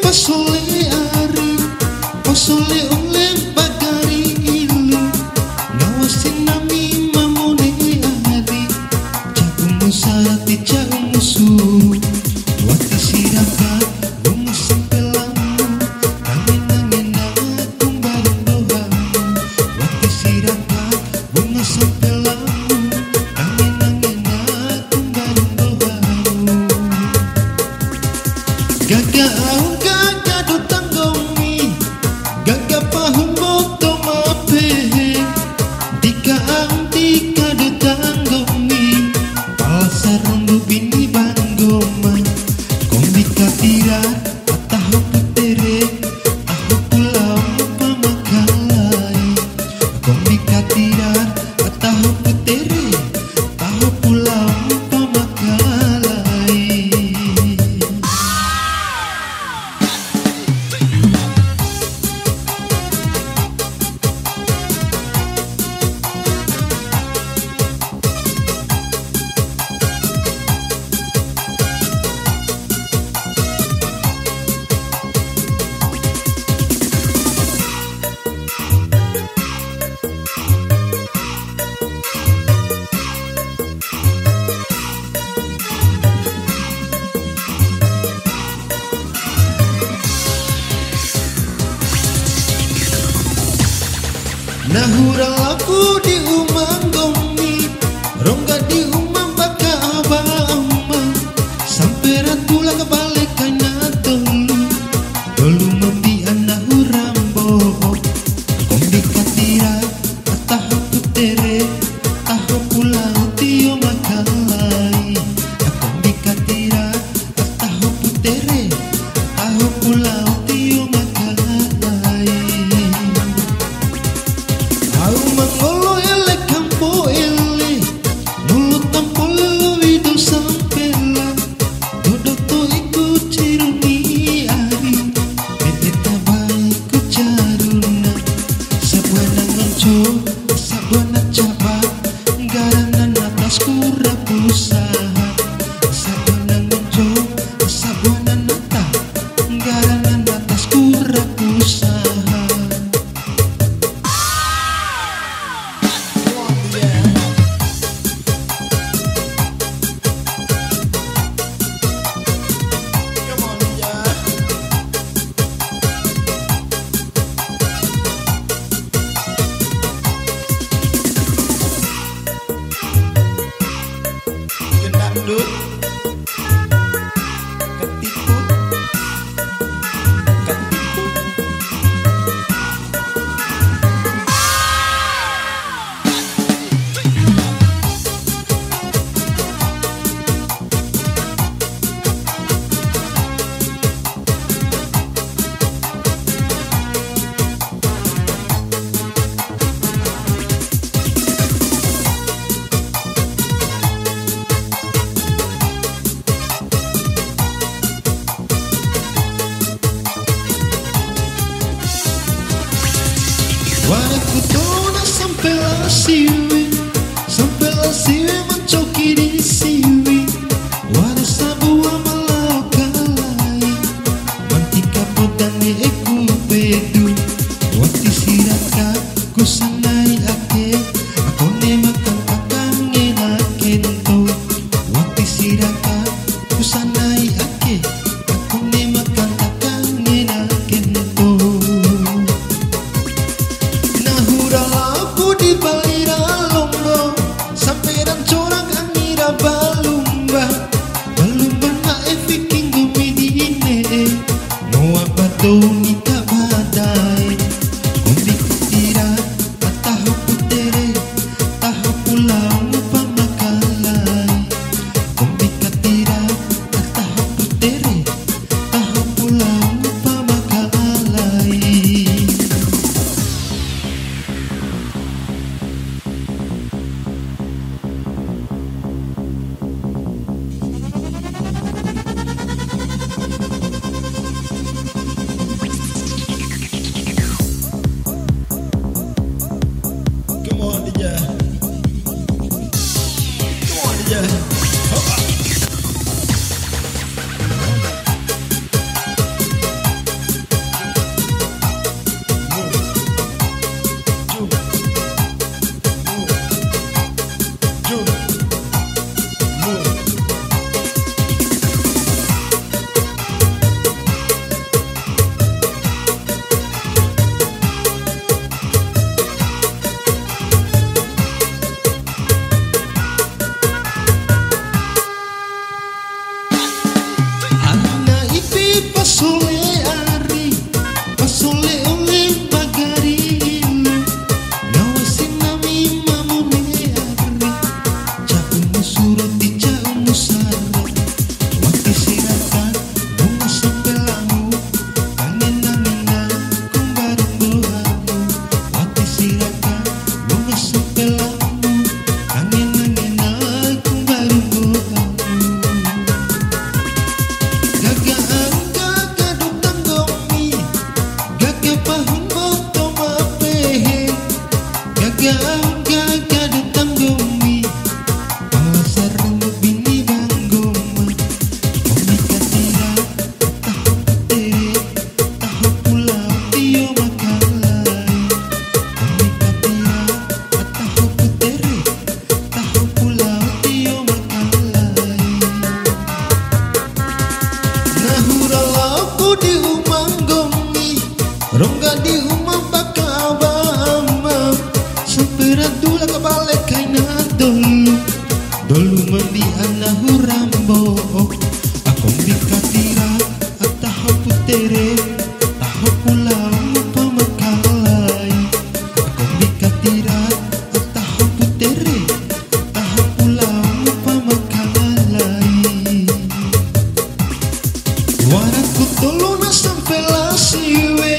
pasole ari pasole oleh bagari ilu ngawasin nami mamone ari jagung sarati jagung musuh wati siraka bunga sampelamu angin aku bareng doamu wati siraka bunga sampelamu angin aku bareng doamu gaga do tanggomi gaga pahum boto mape tika do tanggomi pasarong bini banggoma kombi katira ataho putere taho pulau pamakalai kombi katira ataho putere taho pulau pamakalai. Nahura aku di umang gomi rongga di umang baka abama sampai ratula kebalik kana tolu membian nahurambo kombi katira ataho putere taho pulau tio makalai kombi katira ataho putere taho pulau tio makalai. Au mangolo ele campo ele mulut tampo lelo vidu sampela duduk tu ikut ciruni ari beteta baik jaruna sabuana ngonco sabuana caba garangan atas kura usaha sabuana ngonco sabuana nata garangan atas kura usaha. Gendangdut ketipu Waraku tona sampai la siwi mencoki di siwi wara sabu amalau kalai wantika podan di eku bedu wati siraka kusanai ake aku ne makan kakang enaken to wati siraka kusanai ake aku ne makan kakang enaken to. Aku di balira lombo sampai dan corak angira balumba na efiking gumidine no abato nita badai kombi kutira ataho putere taho pulau pamakalai kombi katira ataho putere taho pulau pamakalai. pasole ari pasole ole bagari ilu ngawasin nami mamune ari jauh surati jauh sara waktu sirakan bunga sempelamu kangen angin kumbarung doamu waktu sirakan bunga sempelamu kangen angin kumbarung doamu di umang gomi rongga di umang bakabama sepera dula kabale kaina dolu dolu mandi anahu rambo aku bikatira atahu putere tahu pulau pamakalai aku bikatira atahu putere tahu pulau pamakalai warakku tolong sampai la siwe